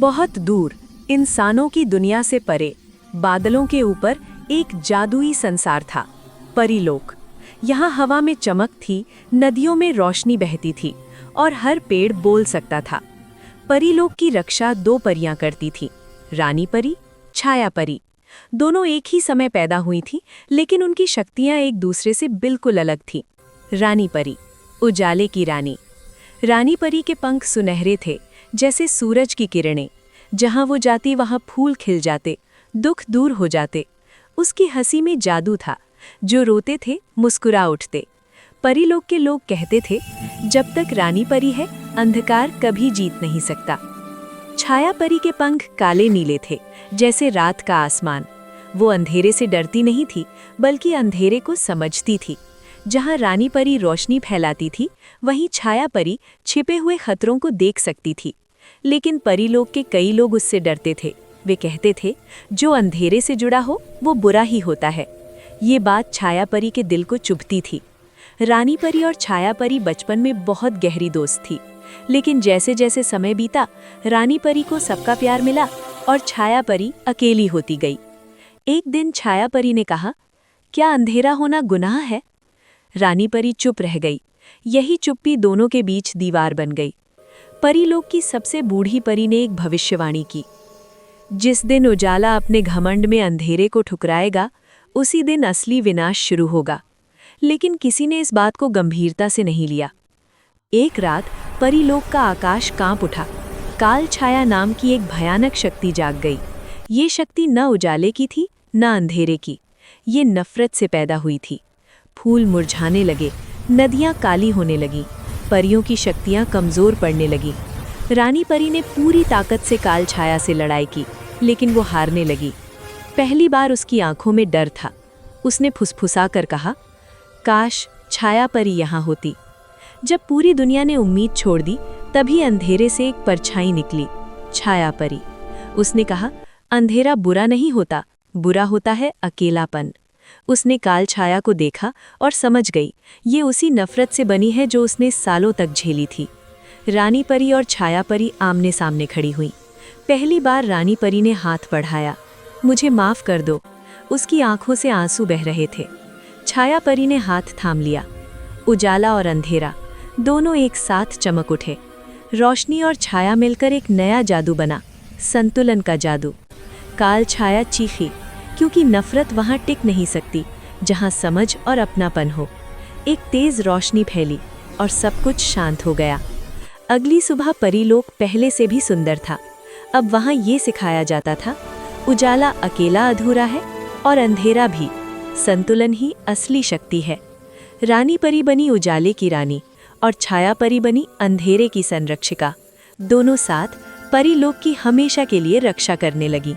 बहुत दूर इंसानों की दुनिया से परे बादलों के ऊपर एक जादुई संसार था, परीलोक। यहाँ हवा में चमक थी, नदियों में रोशनी बहती थी और हर पेड़ बोल सकता था। परीलोक की रक्षा दो परियां करती थी, रानी परी, छाया परी। दोनों एक ही समय पैदा हुई थीं, लेकिन उनकी शक्तियां एक दूसरे से बिल्कुल अलग थीं। रानी परी, उजाले की रानी। रानी परी के पंख सुनहरे थे, जैसे सूरज की किरणें। जहां वो जाती वहां फूल खिल जाते, दुख दूर हो जाते। उसकी हंसी में जादू था, जो रोते थे मुस्कुरा उठते। परीलोक के लोग कहते थे, जब तक रानी परी है अंधकार कभी जीत नहीं सकता। छाया परी के पंख काले नीले थे, जैसे रात का आसमान। वो अंधेरे से डरती नहीं थी, बल्कि अंधेरे को समझती थी। जहां रानी परी रोशनी फैलाती थी, वहीं छाया परी छिपे हुए खतरों को देख सकती थी। लेकिन परीलोक के कई लोग उससे डरते थे। वे कहते थे, जो अंधेरे से जुड़ा हो वो बुरा ही होता है। ये बात छाया परी के दिल को चुभती थी। रानी परी और छाया परी बचपन में बहुत गहरी दोस्त थी, लेकिन जैसे जैसे समय बीता, रानी परी को सबका प्यार मिला और छाया परी अकेली होती गई। एक दिन छाया परी ने कहा, क्या अंधेरा होना गुनाह है? रानी परी चुप रह गई। यही चुप्पी दोनों के बीच दीवार बन गई। परीलोक की सबसे बूढ़ी परी ने एक भविष्यवाणी की, जिस दिन उजाला अपने घमंड में अंधेरे को ठुकराएगा, उसी दिन असली विनाश शुरू होगा। लेकिन किसी ने इस बात को गंभीरता से नहीं लिया। एक रात परीलोक का आकाश कांप उठा। काल छाया नाम की एक भयानक शक्ति जाग गई। ये शक्ति न उजाले की थी, न अंधेरे की। ये नफरत से पैदा हुई थी। फूल मुरझाने लगे, नदियां काली होने लगीं, परियों की शक्तियां कमजोर पड़ने लगीं। रानी परी ने पूरी ताकत से काल छाया से लड़ाई की, लेकिन वो हारने लगी। पहली बार उसकी आंखों में डर था। उसने फुसफुसा कर कहा, काश छाया परी यहाँ होती। जब पूरी दुनिया ने उम्मीद छोड़ दी, तभी अंधेरे से एक परछाई निकली, छाया परी। उसने कहा, अंधेरा बुरा नहीं होता, बुरा होता है अकेलापन। उसने काल छाया को देखा और समझ गई, ये उसी नफरत से बनी है जो उसने सालों तक झेली थी। रानी परी और छाया परी आमने सामने खड़ी हुई। पहली बार रानी परी ने हाथ बढ़ाया, मुझे माफ कर दो। उसकी आंखों से आंसू बह रहे थे। छाया परी ने हाथ थाम लिया। उजाला और अंधेरा दोनों एक साथ चमक उठे। रोशनी और छाया मिलकर एक नया जादू बना, संतुलन का जादू। काल छाया चीखी, क्योंकि नफरत वहां टिक नहीं सकती जहां समझ और अपनापन हो। एक तेज रोशनी फैली और सब कुछ शांत हो गया। अगली सुबह परीलोक पहले से भी सुंदर था। अब वहां ये सिखाया जाता था, उजाला अकेला अधूरा है और अंधेरा भी। संतुलन ही असली शक्ति है। रानी परी बनी उजाले की रानी और छाया परी बनी अंधेरे की संरक्षिका। दोनों साथ परीलोक की हमेशा के लिए रक्षा करने लगी।